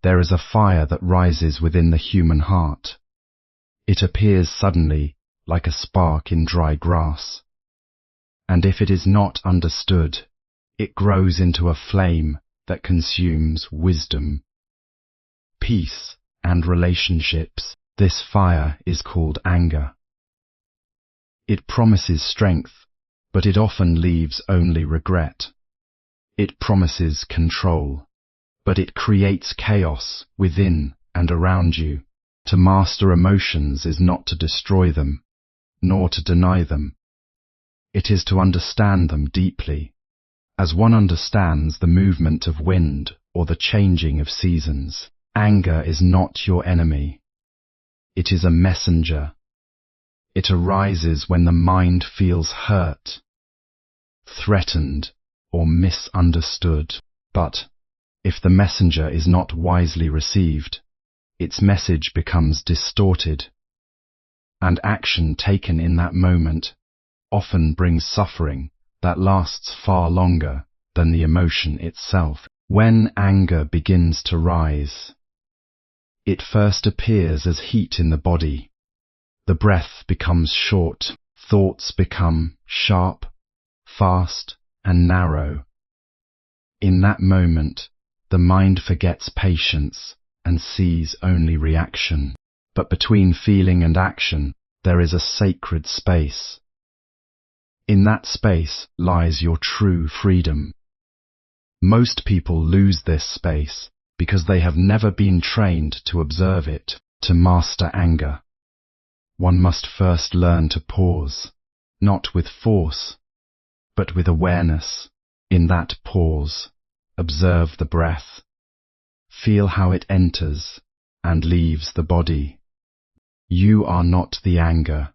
There is a fire that rises within the human heart. It appears suddenly, like a spark in dry grass. And if it is not understood, it grows into a flame that consumes wisdom, peace, and relationships. This fire is called anger. It promises strength, but it often leaves only regret. It promises control, but it creates chaos within and around you. To master emotions is not to destroy them, nor to deny them. It is to understand them deeply, as one understands the movement of wind or the changing of seasons. Anger is not your enemy. It is a messenger. It arises when the mind feels hurt, threatened, or misunderstood. But if the messenger is not wisely received, its message becomes distorted, and action taken in that moment often brings suffering that lasts far longer than the emotion itself. When anger begins to rise, it first appears as heat in the body. The breath becomes short, thoughts become sharp, fast, and narrow. In that moment, the mind forgets patience and sees only reaction. But between feeling and action, there is a sacred space. In that space lies your true freedom. Most people lose this space because they have never been trained to observe it. To master anger, one must first learn to pause, not with force, but with awareness. In that pause, observe the breath. Feel how it enters and leaves the body. You are not the anger.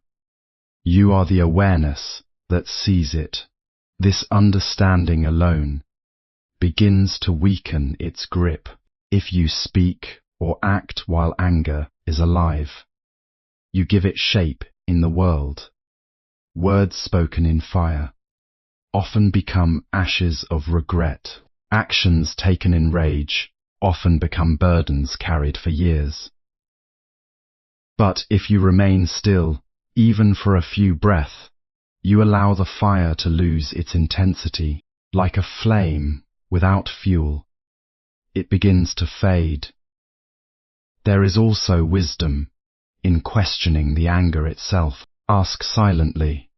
You are the awareness that sees it. This understanding alone begins to weaken its grip. If you speak or act while anger is alive, you give it shape in the world. Words spoken in fire often become ashes of regret. Actions taken in rage often become burdens carried for years. But if you remain still, even for a few breaths, you allow the fire to lose its intensity. Like a flame without fuel, it begins to fade. There is also wisdom in questioning the anger itself. Ask silently,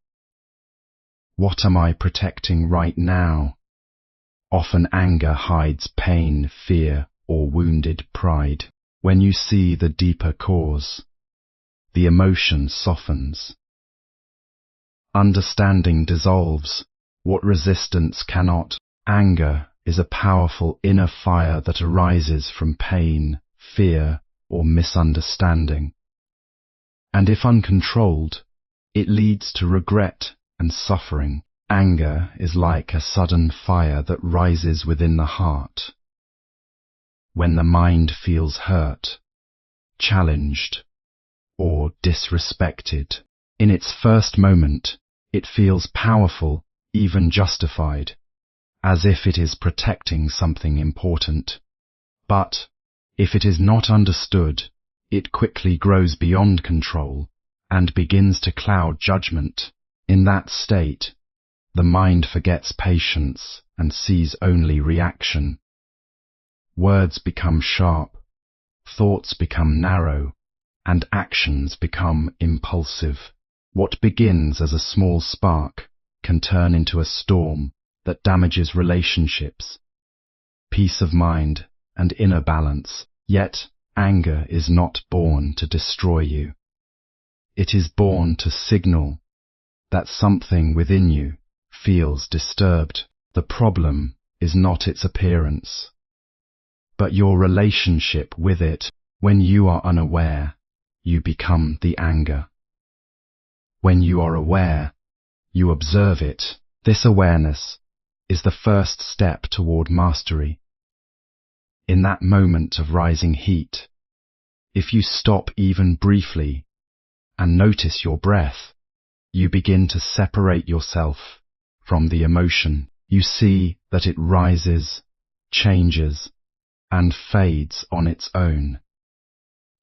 what am I protecting right now? Often anger hides pain, fear, or wounded pride. When you see the deeper cause, the emotion softens. Understanding dissolves what resistance cannot. Anger is a powerful inner fire that arises from pain, fear, or misunderstanding. And if uncontrolled, it leads to regret and suffering. Anger is like a sudden fire that rises within the heart. When the mind feels hurt, challenged, or disrespected, in its first moment, it feels powerful, even justified, as if it is protecting something important. But if it is not understood, it quickly grows beyond control and begins to cloud judgment. In that state, the mind forgets patience and sees only reaction. Words become sharp, thoughts become narrow, and actions become impulsive. What begins as a small spark can turn into a storm that damages relationships, peace of mind, and inner balance. Yet, anger is not born to destroy you. It is born to signal that something within you feels disturbed. The problem is not its appearance, but your relationship with it. When you are unaware, you become the anger. When you are aware, you observe it. This awareness is the first step toward mastery. In that moment of rising heat, if you stop even briefly and notice your breath, you begin to separate yourself from the emotion. You see that it rises, changes, and fades on its own.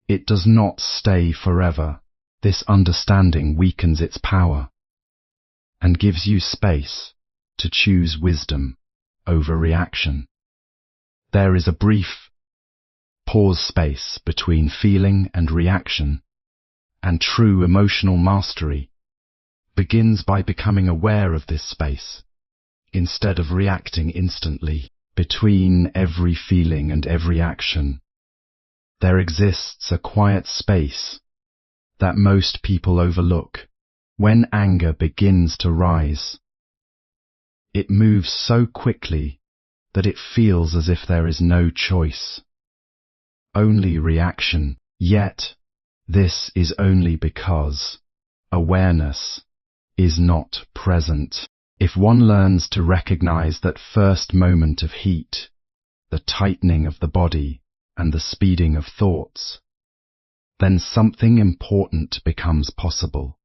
It does not stay forever. This understanding weakens its power and gives you space to choose wisdom over reaction. There is a brief pause space between feeling and reaction, and true emotional mastery begins by becoming aware of this space, instead of reacting instantly. Between every feeling and every action, there exists a quiet space that most people overlook. When anger begins to rise, it moves so quickly that it feels as if there is no choice, only reaction. Yet, this is only because awareness is not present. If one learns to recognize that first moment of heat, the tightening of the body and the speeding of thoughts, then something important becomes possible.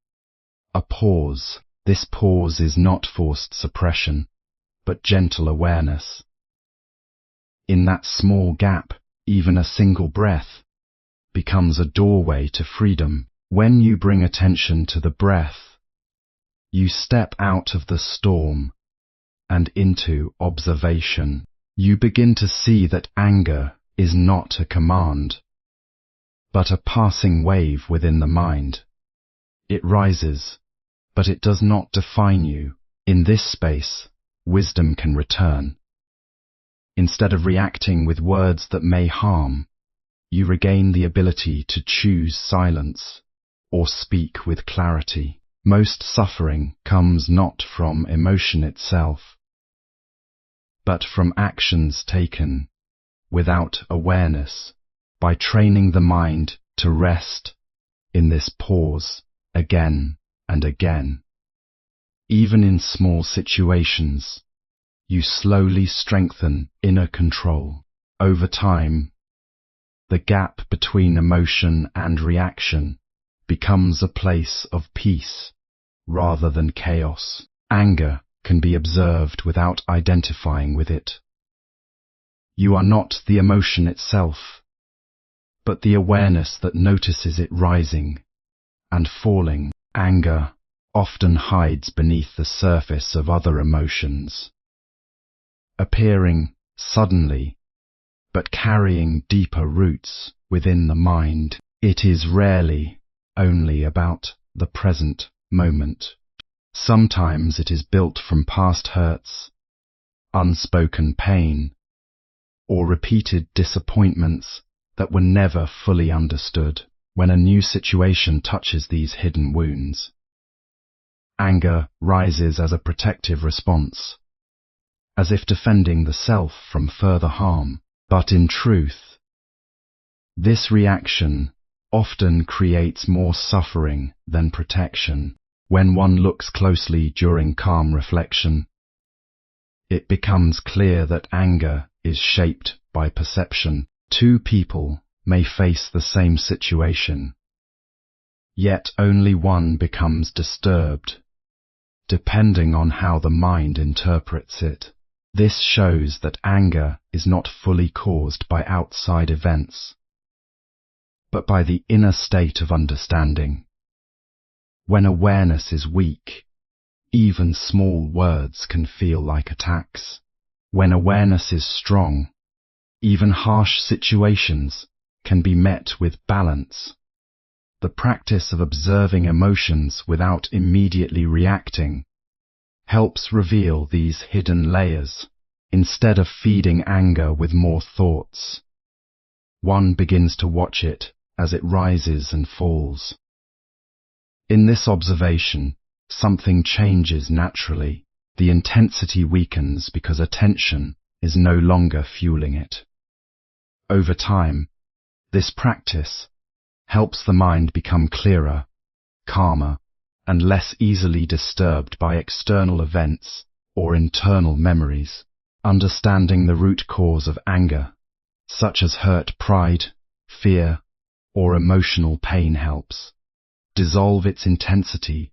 A pause. This pause is not forced suppression, but gentle awareness. In that small gap, even a single breath becomes a doorway to freedom. When you bring attention to the breath, you step out of the storm and into observation. You begin to see that anger is not a command, but a passing wave within the mind. It rises, but it does not define you. In this space, wisdom can return. Instead of reacting with words that may harm, you regain the ability to choose silence or speak with clarity. Most suffering comes not from emotion itself, but from actions taken without awareness. By training the mind to rest in this pause again and again, even in small situations, you slowly strengthen inner control. Over time, the gap between emotion and reaction becomes a place of peace rather than chaos. Anger can be observed without identifying with it. You are not the emotion itself, but the awareness that notices it rising and falling. Anger often hides beneath the surface of other emotions, appearing suddenly, but carrying deeper roots within the mind. It is rarely only about the present moment. Sometimes it is built from past hurts, unspoken pain, or repeated disappointments that were never fully understood. When a new situation touches these hidden wounds, anger rises as a protective response, as if defending the self from further harm. But in truth, this reaction often creates more suffering than protection. When one looks closely during calm reflection, it becomes clear that anger is shaped by perception. Two people may face the same situation, yet only one becomes disturbed, depending on how the mind interprets it. This shows that anger is not fully caused by outside events, but by the inner state of understanding. When awareness is weak, even small words can feel like attacks. When awareness is strong, even harsh situations can be met with balance. The practice of observing emotions without immediately reacting helps reveal these hidden layers. Instead of feeding anger with more thoughts, one begins to watch it as it rises and falls. In this observation, something changes naturally. The intensity weakens because attention is no longer fueling it. Over time, this practice helps the mind become clearer, calmer, and less easily disturbed by external events or internal memories. Understanding the root cause of anger, such as hurt pride, fear, or emotional pain helps dissolve its intensity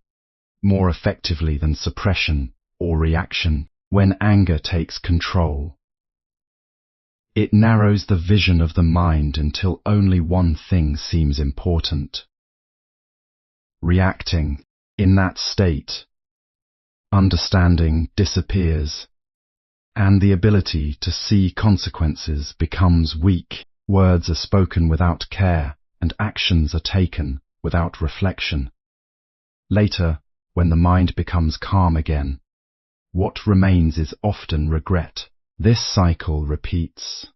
more effectively than suppression or reaction. When anger takes control, It narrows the vision of the mind until only one thing seems important. Reacting. In that state, understanding disappears, and the ability to see consequences becomes weak. Words are spoken without care, and actions are taken without reflection. Later, when the mind becomes calm again, what remains is often regret. This cycle repeats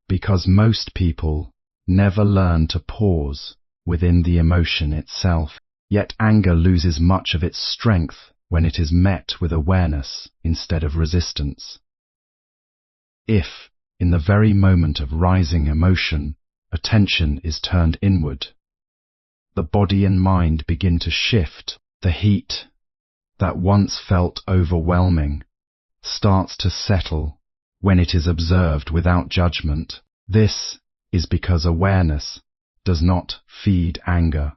because most people never learn to pause within the emotion itself. Yet anger loses much of its strength when it is met with awareness instead of resistance. If, in the very moment of rising emotion, attention is turned inward, the body and mind begin to shift. The heat that once felt overwhelming starts to settle when it is observed without judgment. This is because awareness does not feed anger.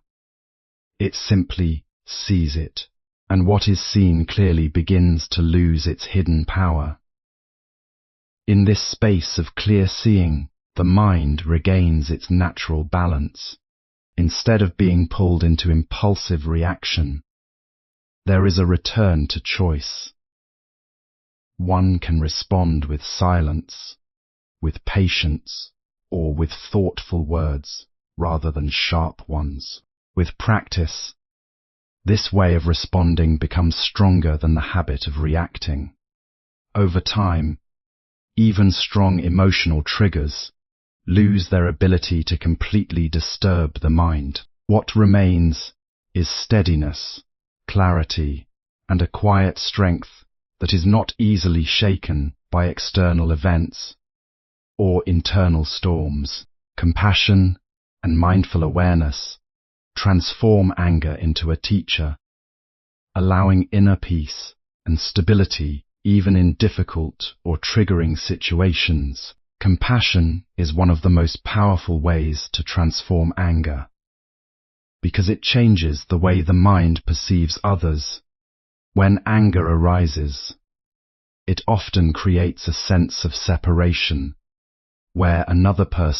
It simply sees it, and what is seen clearly begins to lose its hidden power. In this space of clear seeing, the mind regains its natural balance. Instead of being pulled into impulsive reaction, there is a return to choice. One can respond with silence, with patience, or with thoughtful words, rather than sharp ones. With practice, this way of responding becomes stronger than the habit of reacting. Over time, even strong emotional triggers lose their ability to completely disturb the mind. What remains is steadiness, clarity, and a quiet strength that is not easily shaken by external events or internal storms. Compassion and mindful awareness transform anger into a teacher, allowing inner peace and stability even in difficult or triggering situations. Compassion is one of the most powerful ways to transform anger, because it changes the way the mind perceives others. When anger arises, it often creates a sense of separation, where another person